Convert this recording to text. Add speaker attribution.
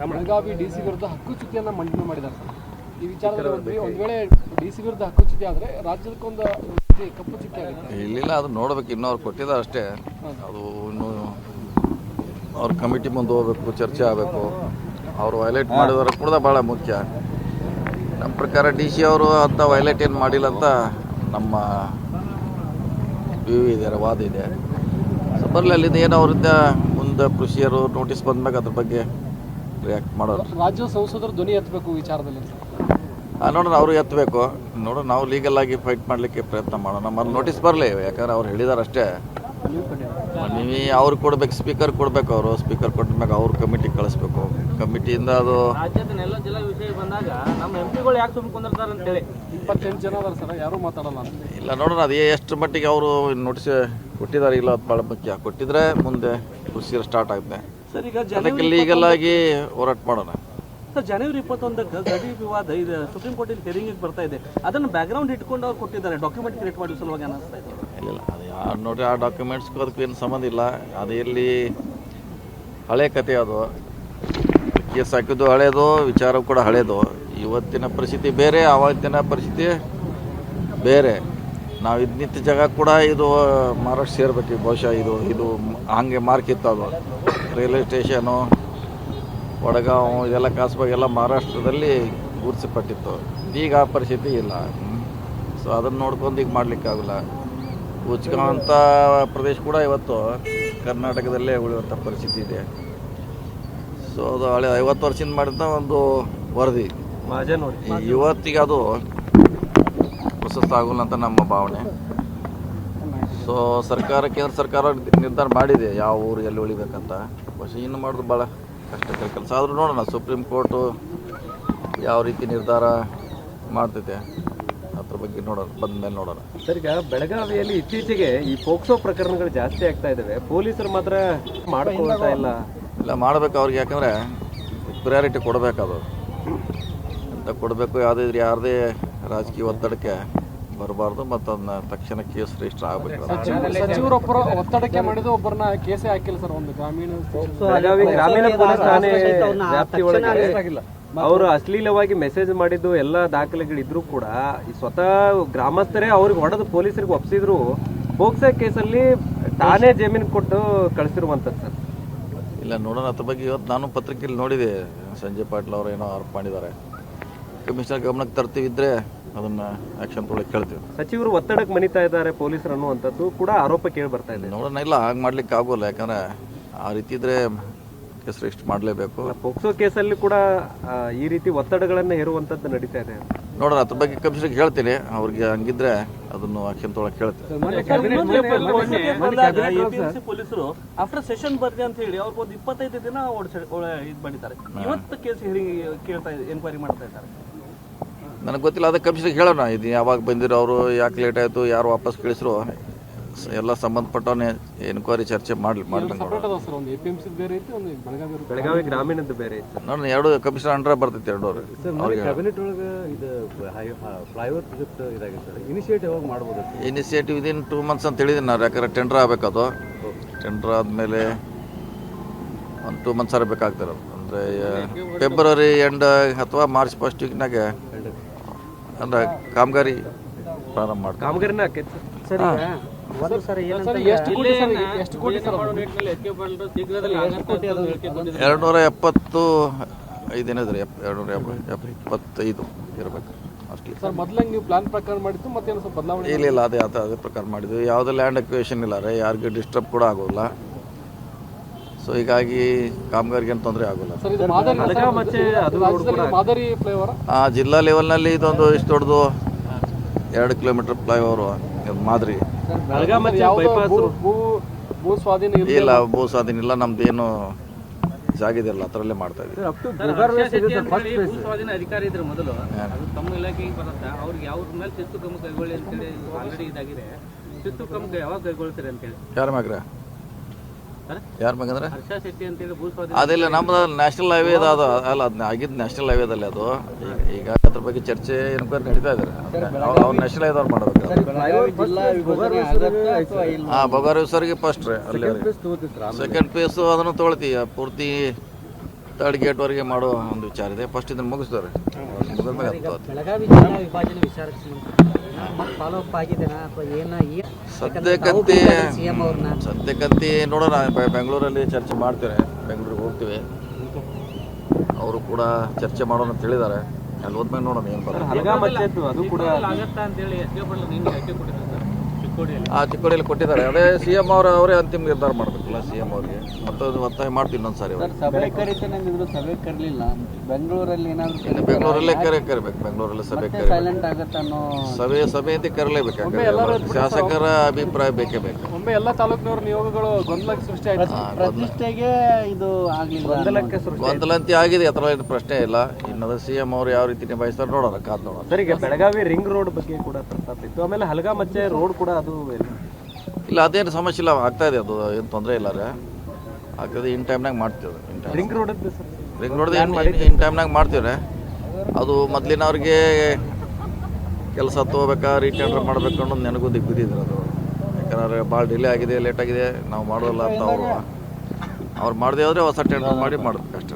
Speaker 1: Belagavi DC ವಿರುದ್ಧ ಹಕ್ಕುಚ್ಯುತಿಯನ್ನು ಮಂಡನೆ ಮಾಡಿದ್ದಾರೆ ಸರ್. ಈ ವಿಚಾರದಲ್ಲಿ ಒಂದು ವೇಳೆ ಡಿಸಿ ವಿರುದ್ಧ ಹಕ್ಕುಚ್ಯುತಿ ಆದರೆ ರಾಜ್ಯದಕ್ಕೊಂದು ಕಪ್ಪು ಚುಕ್ಕಿ ಆಗುತ್ತೆ.
Speaker 2: ಇಲ್ಲ ಅದು ನೋಡ್ಬೇಕು, ಇನ್ನೂ ಅವ್ರು ಕೊಟ್ಟಿದ್ದಾರೆ ಅಷ್ಟೇ. ಅದು ಇನ್ನೂ ಅವ್ರ ಕಮಿಟಿ ಮುಂದೆ ಹೋಗ್ಬೇಕು, ಚರ್ಚೆ ಆಗಬೇಕು. ಅವರು ವೈಲೇಟ್ ಮಾಡಿದವರು ಕೂಡ ಭಾಳ ಮುಖ್ಯ. ನಮ್ಮ ಪ್ರಕಾರ ಡಿ ಸಿ ಅವರು ಅಂತ ವೈಲೇಟ್ ಏನು ಮಾಡಿಲ್ಲ ಅಂತ ನಮ್ಮ ಇದೆ, ವಾದ ಇದೆ. ಸೊ ಬರಲಿ, ಅಲ್ಲಿಂದ ಏನು ಅವರಿಂದ ಮುಂದೆ ಕೃಷಿಯರು ನೋಟಿಸ್ ಬಂದ್ಮ್ಯಾಗ ಅದ್ರ ಬಗ್ಗೆ ರಿಯಾಕ್ಟ್ ಮಾಡೋರು.
Speaker 1: ರಾಜ್ಯ ಸಂಸದರು ಧ್ವನಿ ಎತ್ತಬೇಕು ವಿಚಾರದಲ್ಲಿ.
Speaker 2: ನೋಡೋಣ, ಅವರು ಎತ್ತಬೇಕು. ನೋಡೋಣ, ನಾವು ಲೀಗಲ್ ಆಗಿ ಫೈಟ್ ಮಾಡಲಿಕ್ಕೆ ಪ್ರಯತ್ನ ಮಾಡೋಣ. ನಮ್ಮಲ್ಲಿ ನೋಟಿಸ್ ಬರಲಿ, ಯಾಕಂದ್ರೆ ಅವ್ರು ಹೇಳಿದಾರೆ ಅಷ್ಟೇ. ನೀವು ಅವ್ರು ಕೊಡ್ಬೇಕು, ಸ್ಪೀಕರ್ ಕೊಡಬೇಕು. ಅವರು ಸ್ಪೀಕರ್ ಕೊಟ್ಟ ಅವ್ರ ಕಮಿಟಿ ಕಳಿಸ್ಬೇಕು. ಕಮಿಟಿಯಿಂದ ಅದು
Speaker 3: ರಾಜ್ಯದನ್ನೆಲ್ಲ ಜಿಲ್ಲಾ ವಿಷಯ ಬಂದಾಗ ನಮ್ಮ ಎಂಪಿಗಳು ಯಾಕೆ ತುಂಬಿಕೊಂಡಿರ್ತಾರೆ ಅಂತೇಳಿ
Speaker 1: 28 ಜನ ಅದಾರ ಸರ್, ಯಾರೂ ಮಾತಾಡಲ್ಲ ಅಂತ.
Speaker 2: ಇಲ್ಲ, ನೋಡೋಣ ಅದು ಎಷ್ಟು ಮಟ್ಟಿಗೆ ಅವರು ನೋಟಿಸ್ ಕೊಟ್ಟಿದ್ದಾರೆ ಇಲ್ಲ ಅದು ಭಾಳ ಮುಖ್ಯ. ಕೊಟ್ಟಿದ್ರೆ ಮುಂದೆ ಕೃಷಿ ಸ್ಟಾರ್ಟ್ ಆಗುತ್ತೆ.
Speaker 3: ಸರ್, ಈಗ
Speaker 2: ಅದಕ್ಕೆ ಲೀಗಲ್ ಆಗಿ ಹೋರಾಟ ಮಾಡೋಣ.
Speaker 3: ಸರ್, ಜನವರಿ 21ಕ್ಕೆ ಗಡಿ ವಿವಾದ ಇದು ಸುಪ್ರೀಂ ಕೋರ್ಟಿನ ಹಿಯರಿಂಗಿಗೆ ಬರ್ತಾ ಇದೆ. ಅದನ್ನು ಬ್ಯಾಕ್ಗ್ರೌಂಡ್ ಇಟ್ಕೊಂಡು ಅವ್ರು ಕೊಟ್ಟಿದ್ದಾರೆ, ಡಾಕ್ಯುಮೆಂಟ್ ಕ್ರಿಯೇಟ್ ಮಾಡೋ ಸಲುವಾಗಿ ಅನಿಸ್ತಾ ಇದೆ.
Speaker 2: ಇಲ್ಲ, ಅದು ಯಾರು ನೋಡ್ರಿ, ಆ ಡಾಕ್ಯುಮೆಂಟ್ಸ್ಗೂ ಅದಕ್ಕೂ ಏನು ಸಂಬಂಧ ಇಲ್ಲ. ಅದು ಎಲ್ಲಿ ಹಳೆ ಕತೆ, ಅದು ಕೇಸ್ ಹಾಕಿದ್ದು ಹಳೇದು, ವಿಚಾರ ಕೂಡ ಹಳೇದು. ಇವತ್ತಿನ ಪರಿಸ್ಥಿತಿ ಬೇರೆ, ಆವತ್ತಿನ ಪರಿಸ್ಥಿತಿ ಬೇರೆ. ನಾವು ನಿಂತ ಜಾಗ ಕೂಡ ಇದು ಮಹಾರಾಷ್ಟ್ರ ಸೇರ್ಬೇಕು ಬಹುಶಃ. ಇದು ಹಂಗೆ ಮಾರ್ಕಿತ್ತು. ಅದು ರೈಲ್ವೆ ಸ್ಟೇಷನು, ವಡಗಾಂವ್, ಇದೆಲ್ಲ ಕಾಸಬಾಗ್ ಎಲ್ಲ ಮಹಾರಾಷ್ಟ್ರದಲ್ಲಿ ಗುರುತಿಸಲ್ಪಟ್ಟಿತ್ತು. ಈಗ ಆ ಪರಿಸ್ಥಿತಿ ಇಲ್ಲ. ಸೊ ಅದನ್ನು ನೋಡ್ಕೊಂಡು ಈಗ ಮಾಡಲಿಕ್ಕಾಗಲ್ಲ. ಉಚ್ಕೊಂಥ ಪ್ರದೇಶ ಕೂಡ ಇವತ್ತು ಕರ್ನಾಟಕದಲ್ಲೇ ಉಳಿಯುವಂಥ ಪರಿಸ್ಥಿತಿ ಇದೆ. ಸೊ ಅದು ಹಳೆ 50 ವರ್ಷದಿಂದ ಮಾಡಿದ ಒಂದು ವರದಿ ಇವತ್ತಿಗೆ ಅದು ಪ್ರಶಸ್ತ ಆಗೋಲ್ಲ ಅಂತ ನಮ್ಮ ಭಾವನೆ. ಸೊ ಸರ್ಕಾರ, ಕೇಂದ್ರ ಸರ್ಕಾರ ನಿರ್ಧಾರ ಮಾಡಿದೆ ಯಾವ ಊರು ಎಲ್ಲಿ ಉಳಿಬೇಕಂತ. പക്ഷേ ಇನ್ನು ಮಾಡೋದು ಭಾಳ ಕಷ್ಟಕರ ಕೆಲಸ. ಆದರೂ ನೋಡೋಣ, ಸುಪ್ರೀಂ ಕೋರ್ಟು ಯಾವ ರೀತಿ ನಿರ್ಧಾರ ಮಾಡ್ತೈತೆ ಅದ್ರ ಬಗ್ಗೆ ನೋಡೋಣ, ಬಂದ ಮೇಲೆ ನೋಡೋಣ.
Speaker 4: ಸರ್, ಈಗ ಬೆಳಗಾವಿಯಲ್ಲಿ ಇತ್ತೀಚೆಗೆ ಈ ಪೋಕ್ಸೋ ಪ್ರಕರಣಗಳು ಜಾಸ್ತಿ ಆಗ್ತಾ ಇದ್ದಾವೆ. ಪೊಲೀಸರು ಮಾತ್ರ ಮಾಡ್ಕೊಳ್ತಾ ಇಲ್ಲ.
Speaker 2: ಮಾಡಬೇಕು ಅವ್ರಿಗೆ, ಯಾಕಂದರೆ ಪ್ರಿಯಾರಿಟಿ ಕೊಡಬೇಕದು ಅಂತ ಕೊಡಬೇಕು. ಯಾರದೇ ರಾಜಕೀಯ ಒತ್ತಡಕ್ಕೆ ಬರಬಾರ್ದು ಮತ್ತು ಅದನ್ನ ತಕ್ಷಣ ಕೇಸ್ ರಿಜಿಸ್ಟರ್ ಆಗಬೇಕು.
Speaker 1: ಸಚಿವರೊಬ್ಬರ ಒತ್ತಡಕ್ಕೆ ಮಾಡಿದ ಒಬ್ಬರನ್ನ ಕೇಸೇ ಹಾಕಿಲ್ಲ ಸರ್. ಒಂದು ಗ್ರಾಮೀಣ
Speaker 4: ಪೊಲೀಸ್ ಠಾಣೆ ವ್ಯಾಪ್ತಿ ಒಳಗೆ ಅವರು ಅಶ್ಲೀಲವಾಗಿ ಮೆಸೇಜ್ ಮಾಡಿದ್ದು ಎಲ್ಲ ದಾಖಲೆಗಳಿದ್ರು ಕೂಡ ಈ ಸ್ವತಃ ಗ್ರಾಮಸ್ಥರೇ ಅವ್ರಿಗೆ ಹೊಡೆದು ಪೊಲೀಸರಿಗೆ ಒಪ್ಪಿಸಿದ್ರು. ಪೋಕ್ಸೋ ಕೇಸಲ್ಲಿ ಠಾಣೆ ಜಮೀನು ಕೊಟ್ಟು ಕಳಿಸಿರುವಂಥದ್ದು ಸರ್.
Speaker 2: ಇಲ್ಲ, ನೋಡೋಣ ಅದ್ರ ಬಗ್ಗೆ. ಇವತ್ತು ನಾನು ಪತ್ರಿಕೆಯಲ್ಲಿ ನೋಡಿದೆ, ಸಂಜಯ್ ಪಾಟೀಲ್ ಅವರು ಏನೋ ಆರೋಪ ಮಾಡಿದ್ದಾರೆ. ಕಮಿಷನರ್ ಗಮನಕ್ಕೆ ತರ್ತೀವಿದ್ರೆ ಅದನ್ನ ಆಕ್ಷನ್ ತೊಗೊಳಕ್ಕೆ ಕೇಳ್ತೀವಿ.
Speaker 4: ಸಚಿವರು ಒತ್ತಡಕ್ಕೆ ಮನಿತಾ ಇದ್ದಾರೆ ಪೊಲೀಸರು ಅನ್ನುವಂಥದ್ದು ಕೂಡ ಆರೋಪ ಕೇಳಿ ಬರ್ತಾ ಇದೆ.
Speaker 2: ನೋಡೋಣ, ಇಲ್ಲ ಹಾಗೆ ಮಾಡ್ಲಿಕ್ಕೆ ಆಗೋಲ್ಲ. ಯಾಕಂದ್ರೆ ಆ ರೀತಿ ಇದ್ರೆ ಕೇಸ್ ರಿಜಿಸ್ಟರ್ ಮಾಡಲೇಬೇಕು.
Speaker 4: ಪೋಕ್ಸೋ ಕೇಸಲ್ಲಿ ಕೂಡ ಈ ರೀತಿ ಒತ್ತಡಗಳನ್ನು ಹೇರುವಂಥದ್ದು ನಡೀತಾ ಇದೆ.
Speaker 2: ನೋಡೋಣ, ಅದ್ರ ಬಗ್ಗೆ ಕಮಿಷನರ್ಗೆ ಹೇಳ್ತೀನಿ. ಅವ್ರಿಗೆ ಹಂಗಿದ್ರೆ ಅದನ್ನು ಆಕ್ಷನ್ ತೊಗೊಳಕ್ಕೆ ಕೇಳ್ತೀನಿ.
Speaker 3: ಪೊಲೀಸರು ಆಫ್ಟರ್ ಸೆಷನ್ ಬರ್ದೆ ಅಂತ ಹೇಳಿ ಅವ್ರಿಗೆ ಒಂದು 25 ದಿನ ಇದು ಮಾಡಿದ್ದಾರೆ. ಇವತ್ತು ಕೇಸ್ ಕೇಳ್ತಾ ಎನ್ಕ್ವೈರಿ ಮಾಡ್ತಾ ಇದ್ದಾರೆ.
Speaker 2: ನನಗೆ ಗೊತ್ತಿಲ್ಲ, ಅದಕ್ಕೆ ಕಮಿಷನರ್ಗೆ ಹೇಳೋಣ. ಇದು ಯಾವಾಗ ಬಂದಿರೋ, ಅವರು ಯಾಕೆ ಲೇಟ್ ಆಯಿತು, ಯಾರು ವಾಪಸ್ ಕಳಿಸ್ರು, ಎಲ್ಲ ಸಂಬಂಧಪಟ್ಟವನ್ನೇ ಎನ್ಕ್ವೈರಿ ಚರ್ಚೆ ಮಾಡ್ಬೇಕು.
Speaker 4: ಬೆಳಗಾವಿ ಗ್ರಾಮೀಣದ್ದು ಬೇರೆ ಇತ್ತು.
Speaker 2: ನೋಡೋಣ, ಎರಡು ಕಮಿಷನರ್ ಅಂಡರ್ ಬರ್ತೈತೆ, ಎರಡು ಇನಿಷಿಯೇಟಿವ್ ವಿದಿನ್ 2 months ಅಂತ ಹೇಳಿದ್ದೀನಿ ನಾನು. ಯಾಕಂದ್ರೆ ಟೆಂಡರ್ ಆಗಬೇಕದು. ಟೆಂಡರ್ ಆದಮೇಲೆ ಒಂದು 2 months ಬೇಕಾಗ್ತಾರೆ. ಅಂದರೆ ಫೆಬ್ರವರಿ ಎಂಡ್ ಅಥವಾ ಮಾರ್ಚ್ ಫಸ್ಟ್ ವೀಕ್ನಾಗ ಅಂದರೆ ಕಾಮಗಾರಿ ಪ್ರಾರಂಭ ಮಾಡ್ತಾರೆ.
Speaker 4: ಕಾಮಗಾರಿನ ಆಕೈತೆ
Speaker 3: ಸರ್.
Speaker 2: 275 ಏನಿದ್ರಿ, 275 ಇರಬೇಕು ಅಷ್ಟೇ. ಇಲ್ಲ, ಅದೇ ಪ್ರಕಾರ ಮಾಡಿದ್ವಿ. ಯಾವುದೇ ಲ್ಯಾಂಡ್ ಅಕ್ವಿಷನ್ ಇಲ್ಲ ರೀ, ಯಾರಿಗೂ ಡಿಸ್ಟರ್ಬ್ ಕೂಡ ಆಗೋಲ್ಲ. ಸೊ ಹೀಗಾಗಿ ಕಾಮಗಾರಿಗೆ ಏನು ತೊಂದರೆ ಆಗೋಲ್ಲ. ಜಿಲ್ಲಾ ಲೆವೆಲ್ನಲ್ಲಿ ಇದೊಂದು ಇಷ್ಟು ದೊಡ್ಡದು 2 ಕಿಲೋಮೀಟರ್ ಫ್ಲೈಓವರ್ ಮಾದರಿ. ಇಲ್ಲ, ಭೂ ಸ್ವಾಧೀನ ಇಲ್ಲ, ನಮ್ದು ಏನು ಜಾಗ ಇದೆಯಲ್ಲ ಅದರಲ್ಲೇ ಮಾಡ್ತಾ ಇದ್ದೀವಿ.
Speaker 3: ಅಧಿಕಾರಿ ಇದ್ರೆ ಮೊದಲು ತಮ್ಮ ಇಲಾಖೆಗೆ ಬರುತ್ತೆ, ಅವ್ರಿಗೆ ಯಾವ ಮೇಲೆ ಶಿಸ್ತು ಕ್ರಮ ಕೈಗೊಳ್ಳಿ ಅಂತೇಳಿ ಆಲ್ರೆಡಿ ಇದಾಗಿದೆ. ಶಿಸ್ತು ಕ್ರಮ ಯಾವಾಗ ಕೈಗೊಳ್ತೀರಿ ಅಂತೇಳಿ
Speaker 2: ಯಾರ ಮ್ಯಾಗ್ರೆ? ಯಾರ ಮ್ಯಾಗಂದ್ರೆ
Speaker 3: ಹರ್ಷ ಶೆಟ್ಟಿ ಅಂತೇಳಿ ಭೂ ಸ್ವಾಧೀನ
Speaker 2: ಅದಿಲ್ಲ, ನಮ್ದು ನ್ಯಾಷನಲ್ ಹೈವೇ ಅದು ಅಲ್ಲ, ಅದನ್ನ ಆಗಿದ್ದು ನ್ಯಾಷನಲ್ ಹೈವೇದಲ್ಲಿ. ಅದು ಈಗ ಅದ್ರ ಬಗ್ಗೆ ಚರ್ಚೆ ಎನ್ಕ್ವೈರಿ ನಡೀತಾ ಇದ್ದಾರೆ. ಅವ್ರು ನ್ಯಾಷನಲ್ ಹೈವೇದವ್ರು ಮಾಡಬೇಕು. ಬೊಗಾರಿ ಸರ್ಗೆ ಫಸ್ಟ್ ರೀ, ಅಲ್ಲಿ ಸೆಕೆಂಡ್ ಪೇಸು ಅದನ್ನು ತೊಗೊಳ್ತೀವಿ. ಪೂರ್ತಿ 3rd ಗೇಟ್ವರೆಗೆ ಮಾಡೋ ಒಂದು ವಿಚಾರ ಇದೆ. ಫಸ್ಟ್ ಇದನ್ನು ಮುಗಿಸ್ತಾರೆ, ಮುಗಿದ ಮೇಲೆ
Speaker 5: ಬೆಳಗಾವಿ ಜಿಲ್ಲಾ ವಿಭಜನೆ ವಿಚಾರಕ್ಕೆ ಫಾಲೋ ಅಪ್ ಆಗಿದೆನಾ ಅಥವಾ
Speaker 2: ಸದ್ಯಕ್ಕಂತೆ ನೋಡೋಣ. ಬೆಂಗಳೂರಲ್ಲಿ ಚರ್ಚೆ ಮಾಡ್ತೇವೆ, ಬೆಂಗಳೂರಿಗೆ ಹೋಗ್ತೀವಿ, ಅವರು ಕೂಡ ಚರ್ಚೆ ಮಾಡೋಣ ಅಂತ ಹೇಳಿದ್ದಾರೆ. ಅಲ್ಲಿ ಹೋದ್ಮೇಲೆ ನೋಡೋಣ ಏನು ಬರೋದು.
Speaker 4: ಅದು ಕೂಡ
Speaker 2: ಚಿಕ್ಕೋಡಿಯಲ್ಲಿ ಕೊಟ್ಟಿದ್ದಾರೆ. ಅದೇ CM ಅವರೇ ಅಂತಿಮ ನಿರ್ಧಾರ ಮಾಡಬೇಕಲ್ಲ, CM ಅವರಿಗೆ ಮತ್ತೊಂದು ಒತ್ತಾಯ ಮಾಡ್ತೀವಿ ಇನ್ನೊಂದ್ಸಾರಿ.
Speaker 5: ಸಭೆ ಕರೀತೇನೆ ಸಭೆ ಕರಲಿಲ್ಲ. ಬೆಂಗಳೂರಲ್ಲಿ ಏನಾದ್ರು
Speaker 2: ಬೆಂಗಳೂರಲ್ಲೇ ಕರಿಬೇಕು, ಬೆಂಗಳೂರಲ್ಲೇ ಸಭೆ
Speaker 5: ಸೈಲೆಂಟ್ ಆಗುತ್ತೆ ಅನ್ನೋ
Speaker 2: ಸಭೆ ಅಂತ ಕರಲೇಬೇಕು. ಯಾಕಂದ್ರೆ ಶಾಸಕರ ಅಭಿಪ್ರಾಯ ಬೇಕೇ ಬೇಕು.
Speaker 1: ಒಮ್ಮೆ ಎಲ್ಲ ತಾಲೂಕಿನವ್ರ ನಿಯೋಗಗಳು ಗೊಂದಲಕ್ಕೆ ಸೃಷ್ಟಿ ಆಯ್ತು.
Speaker 5: ಪ್ರತಿಷ್ಠೆಗೆ ಇದು ಆಗಲಿಲ್ಲ,
Speaker 2: ಗೊಂದಲಂತಿ ಆಗಿದೆ, ಅದರ ಏನು ಪ್ರಶ್ನೆ ಇಲ್ಲ. ಇನ್ನೊಂದು CM ಅವರು ಯಾವ ರೀತಿ ನಿಭಾಯಿಸ್ತಾರೆ ನೋಡೋಣ, ಕಾದ್ ನೋಡೋಣ.
Speaker 4: ಸರ್, ಈಗ ಬೆಳಗಾವಿ ರಿಂಗ್ ರೋಡ್ ಬಗ್ಗೆ ಕೂಡ ಪ್ರಸ್ತಾಪ ಇತ್ತು. ಆಮೇಲೆ ಹಲಗಾಮಚ್ಚೆ ರೋಡ್ ಕೂಡ ಅದು
Speaker 2: ಇಲ್ಲ, ಅದೇನು ಸಮಸ್ಯೆ ಇಲ್ಲ, ಆಗ್ತಾ ಇದೆ, ಅದು ಏನು ತೊಂದರೆ ಇಲ್ಲ ರೀ, ಆಗ್ತದೆ. ಇನ್ ಟೈಮ್ನಾಗ ಮಾಡ್ತೀವಿ.
Speaker 4: ರಿಂಗ್ ರೋಡ್
Speaker 2: ಇನ್ ಟೈಮ್ನಾಗ ಮಾಡ್ತೀವ್ರೆ. ಅದು ಮೊದಲಿನವ್ರಿಗೆ ಕೆಲಸ ತೊಗೋಬೇಕಾ ರೀಟೆಂಡರ್ ಮಾಡಬೇಕು ಅನ್ನೋದು ನನಗೂ ದಿಗ್ಬಿದ್ದಿದ್ರು. ಅದು ಯಾಕಂದ್ರೆ ಭಾಳ ಡಿಲೇ ಆಗಿದೆ, ಲೇಟ್ ಆಗಿದೆ, ನಾವು ಮಾಡೋಲ್ಲ ಅಂತ ಅವ್ರು ಮಾಡದೇ ಹೋದರೆ ಹೊಸ ಟೆಂಡರ್ ಮಾಡಿ ಮಾಡಬೇಕು ಅಷ್ಟೇ.